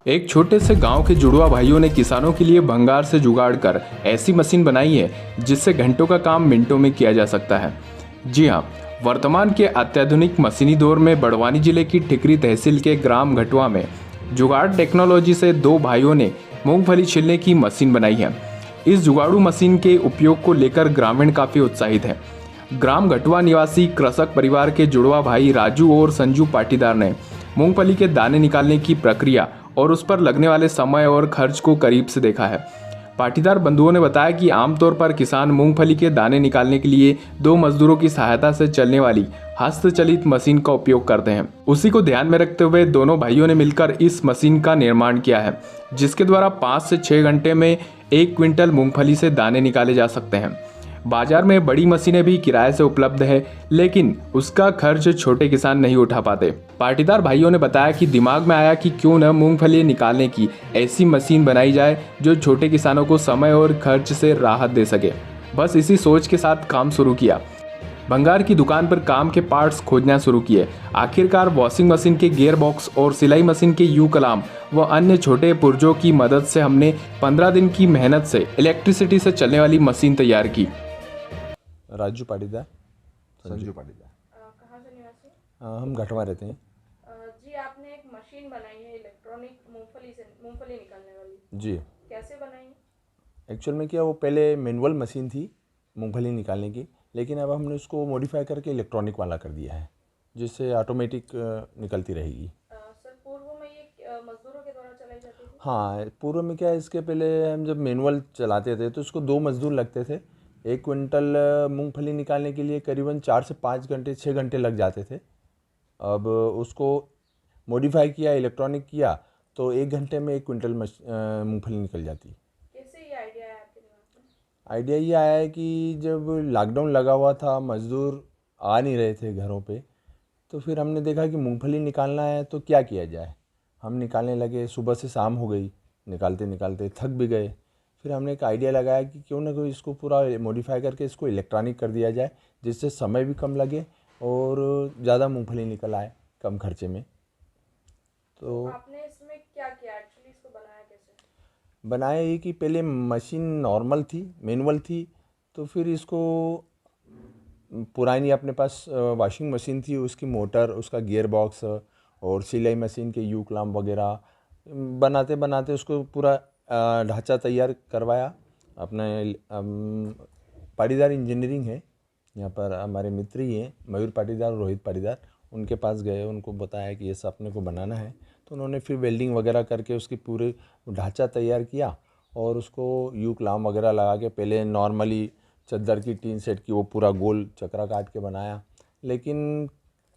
एक छोटे से गांव के जुड़वा भाइयों ने किसानों के लिए भंगार से जुगाड़ कर ऐसी मशीन बनाई है जिससे घंटों का काम मिनटों में किया जा सकता है। जी हाँ, वर्तमान के अत्याधुनिक मशीनी दौर में बड़वानी जिले की ठिकरी तहसील के ग्राम घटवा में जुगाड़ टेक्नोलॉजी से दो भाइयों ने मूंगफली छिलने की मशीन बनाई है। इस जुगाड़ू मशीन के उपयोग को लेकर ग्रामीण काफी उत्साहित हैं। ग्राम घटवा निवासी कृषक परिवार के जुड़वा भाई राजू और संजू पाटीदार ने मूंगफली के दाने निकालने की प्रक्रिया और उस पर लगने वाले समय और खर्च को करीब से देखा है। पाटीदार बंधुओं ने बताया कि आमतौर पर किसान मूंगफली के दाने निकालने के लिए दो मजदूरों की सहायता से चलने वाली हस्तचलित मशीन का उपयोग करते हैं। उसी को ध्यान में रखते हुए दोनों भाइयों ने मिलकर इस मशीन का निर्माण किया है, जिसके द्वारा 5 से 6 घंटे में 1 क्विंटल मूंगफली से दाने निकाले जा सकते हैं। बाजार में बड़ी मशीनें भी किराए से उपलब्ध है, लेकिन उसका खर्च छोटे किसान नहीं उठा पाते। पाटीदार भाइयों ने बताया कि दिमाग में आया कि क्यों न मूंगफली निकालने की ऐसी मशीन बनाई जाए जो छोटे किसानों को समय और खर्च से राहत दे सके। बस इसी सोच के साथ काम शुरू किया। भंगार की दुकान पर काम के पार्ट्स खोजना शुरू किए। आखिरकार वॉशिंग मशीन के गियर बॉक्स और सिलाई मशीन के यू कलाम व अन्य छोटे पुर्जों की मदद से हमने 15 दिन की मेहनत से इलेक्ट्रिसिटी से चलने वाली मशीन तैयार की। राजू पाटीदार, संजू पाटीदार। कहाँ से निवासी? हम घटवा रहते हैं। जी, आपने एक मशीन बनाई है इलेक्ट्रॉनिक मूंगफली निकालने वाली। जी, कैसे बनाई? एक्चुअल में क्या, वो पहले मैनुअल मशीन थी मूंगफली निकालने की, लेकिन अब हमने उसको मॉडिफाई करके इलेक्ट्रॉनिक वाला कर दिया है, जिससे ऑटोमेटिक निकलती रहेगी। सर, पूर्व में ये मजदूरों के द्वारा चलाई जाती थी? हाँ, पूर्व में क्या, इसके पहले हम जब मैनुअल चलाते थे तो उसको 2 मजदूर लगते थे। 1 क्विंटल मूंगफली निकालने के लिए करीबन 4 से 5 घंटे 6 घंटे लग जाते थे। अब उसको मॉडिफाई किया, इलेक्ट्रॉनिक किया, तो 1 घंटे में 1 क्विंटल मूंगफली निकल जाती। कैसे ये आइडिया आया आपके दिमाग में? आइडिया ये आया है कि जब लॉकडाउन लगा हुआ था, मज़दूर आ नहीं रहे थे घरों पे, तो फिर हमने देखा कि मूंगफली निकालना है तो क्या किया जाए। हम निकालने लगे, सुबह से शाम हो गई, निकालते निकालते थक भी गए। फिर हमने एक आइडिया लगाया कि क्यों ना कोई इसको पूरा मॉडिफाई करके इसको इलेक्ट्रॉनिक कर दिया जाए, जिससे समय भी कम लगे और ज़्यादा मूंगफली निकल आए कम खर्चे में। तो आपने इसमें क्या किया, एक्चुअली इसको बनाया कैसे? बनाया ये कि पहले मशीन नॉर्मल थी, मैनुअल थी, तो फिर इसको पुरानी अपने पास वॉशिंग मशीन थी, उसकी मोटर, उसका गियर बॉक्स और सिलाई मशीन के यू क्लाम वगैरह बनाते बनाते उसको पूरा ढांचा तैयार करवाया। अपने पाटीदार इंजीनियरिंग है, यहाँ पर हमारे मित्र ही हैं, मयूर पाटीदार और रोहित पाटीदार, उनके पास गए, उनको बताया कि ये सब अपने को बनाना है, तो उन्होंने फिर वेल्डिंग वगैरह करके उसकी पूरे ढांचा तैयार किया और उसको यू क्लाम वगैरह लगा के पहले नॉर्मली चद्दर की टीन सेट की वो पूरा गोल चक्रा काट के बनाया। लेकिन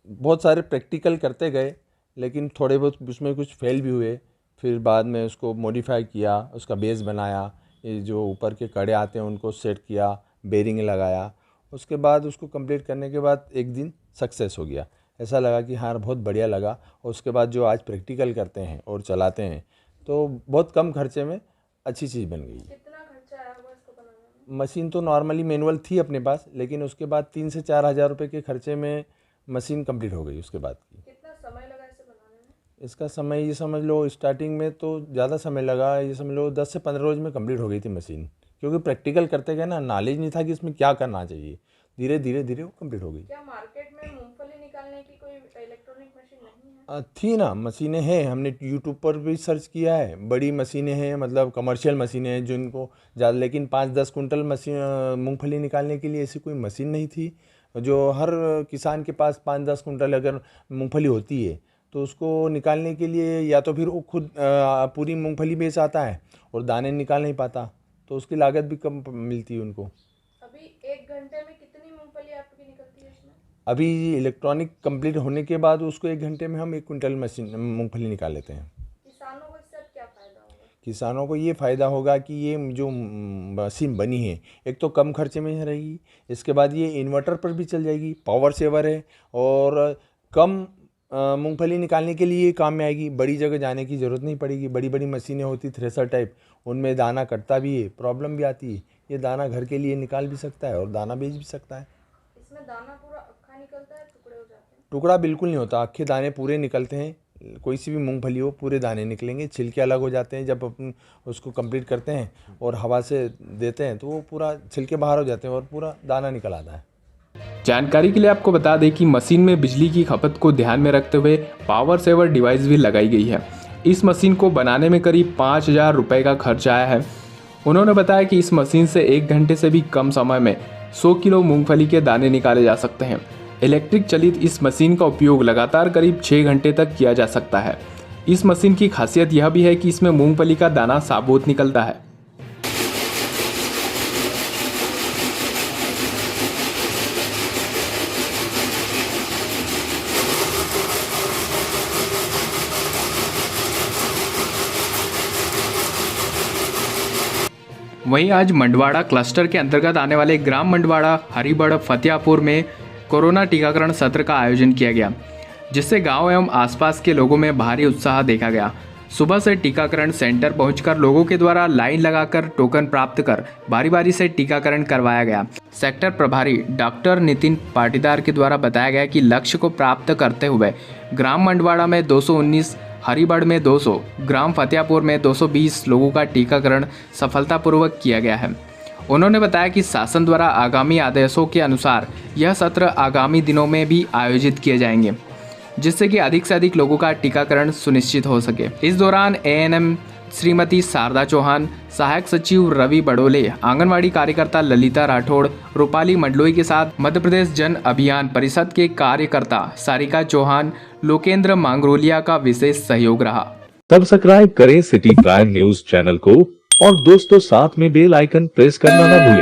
बहुत सारे प्रैक्टिकल करते गए, लेकिन थोड़े बहुत उसमें कुछ फेल भी हुए। फिर बाद में उसको मॉडिफाई किया, उसका बेस बनाया, ये जो ऊपर के कड़े आते हैं उनको सेट किया, बेरिंग लगाया। उसके बाद उसको कंप्लीट करने के बाद एक दिन सक्सेस हो गया, ऐसा लगा कि हाँ बहुत बढ़िया लगा। और उसके बाद जो आज प्रैक्टिकल करते हैं और चलाते हैं तो बहुत कम खर्चे में अच्छी चीज़ बन गई। कितना खर्चा आया होगा इसको बनाने में? मशीन तो नॉर्मली मैनुअल थी अपने पास, लेकिन उसके बाद 3 से 4 हज़ार रुपये के खर्चे में मशीन कंप्लीट हो गई उसके बाद की। कितना समय लगा इसे बनाने में? इसका समय ये समझ लो, स्टार्टिंग में तो ज़्यादा समय लगा, ये समझ लो 10 से 15 रोज में कंप्लीट हो गई थी मशीन, क्योंकि प्रैक्टिकल करते गए ना, नॉलेज नहीं था कि इसमें क्या करना चाहिए। धीरे धीरे धीरे वो कंप्लीट हो गई। क्या मार्केट में मूंगफली निकालने की कोई इलेक्ट्रॉनिक मशीन नहीं है? थी ना, मशीनें हैं, हमने यूट्यूब पर भी सर्च किया है, बड़ी मशीनें हैं, मतलब कमर्शियल मशीनें हैं जिनको ज़्यादा, लेकिन 5-10 कुंटल मशीन मूंगफली निकालने के लिए ऐसी कोई मशीन नहीं थी। जो हर किसान के पास 5-10 कुंटल अगर मूंगफली होती है तो उसको निकालने के लिए या तो फिर वो खुद पूरी मूंगफली बेच आता है और दाने निकाल नहीं पाता, तो उसकी लागत भी कम मिलती है उनको। अभी 1 घंटे में कितनी मूंगफली आपकी निकलती है इसमें? अभी इलेक्ट्रॉनिक कंप्लीट होने के बाद उसको 1 घंटे में हम 1 क्विंटल मशीन मूंगफली निकाल लेते हैं। किसानों को इससे अब क्या फ़ायदा होगा? किसानों को ये फ़ायदा होगा कि ये जो मशीन बनी है, एक तो कम खर्चे में रहेगी, इसके बाद ये इन्वर्टर पर भी चल जाएगी, पावर सेवर है और कम मूंगफली निकालने के लिए काम में आएगी। बड़ी जगह जाने की ज़रूरत नहीं पड़ेगी। बड़ी बड़ी मशीनें होती थ्रेसर टाइप, उनमें दाना कटता भी है, प्रॉब्लम भी आती है। ये दाना घर के लिए निकाल भी सकता है और दाना बेच भी सकता है। इसमें दाना पूरा अक्खा निकलता है, टुकड़े हो जाते हैं? टुकड़ा बिल्कुल नहीं होता, अक्खे दाने पूरे निकलते हैं, कोई सी भी मूंगफली हो पूरे दाने निकलेंगे, छिलके अलग हो जाते हैं जब अपन उसको कंप्लीट करते हैं और हवा से देते हैं तो वो पूरा छिलके बाहर हो जाते हैं और पूरा दाना निकल आता है। जानकारी के लिए आपको बता दें कि मशीन में बिजली की खपत को ध्यान में रखते हुए पावर सेवर डिवाइस भी लगाई गई है। इस मशीन को बनाने में करीब 5,000 रुपये का खर्च आया है। उन्होंने बताया कि इस मशीन से 1 घंटे से भी कम समय में 100 किलो मूंगफली के दाने निकाले जा सकते हैं। इलेक्ट्रिक चलित इस मशीन का उपयोग लगातार करीब 6 घंटे तक किया जा सकता है। इस मशीन की खासियत यह भी है कि इसमें मूंगफली का दाना साबुत निकलता है। वहीं आज मंडवाड़ा क्लस्टर के अंतर्गत आने वाले ग्राम मंडवाड़ा, हरिबड़, फतेहपुर में कोरोना टीकाकरण सत्र का आयोजन किया गया, जिससे गांव एवं आसपास के लोगों में भारी उत्साह देखा गया। सुबह से टीकाकरण सेंटर पहुंचकर लोगों के द्वारा लाइन लगाकर टोकन प्राप्त कर बारी बारी से टीकाकरण करवाया गया। सेक्टर प्रभारी डॉक्टर नितिन पाटीदार के द्वारा बताया गया कि लक्ष्य को प्राप्त करते हुए ग्राम मंडवाड़ा में 219, हरिबड़ में 200, ग्राम फतेहपुर में 220 लोगों का टीकाकरण सफलतापूर्वक किया गया है। उन्होंने बताया कि शासन द्वारा आगामी आदेशों के अनुसार यह सत्र आगामी दिनों में भी आयोजित किए जाएंगे, जिससे कि अधिक से अधिक लोगों का टीकाकरण सुनिश्चित हो सके। इस दौरान एएनएम श्रीमती शारदा चौहान, सहायक सचिव रवि बड़ोले, आंगनवाड़ी कार्यकर्ता ललिता राठौड़, रूपाली मंडलोई के साथ मध्य प्रदेश जन अभियान परिषद के कार्यकर्ता सारिका चौहान, लोकेंद्र मांगरोलिया का विशेष सहयोग रहा। सब्सक्राइब करें सिटी प्राइम न्यूज चैनल को और दोस्तों साथ में बेल आइकन प्रेस करना न भूलें।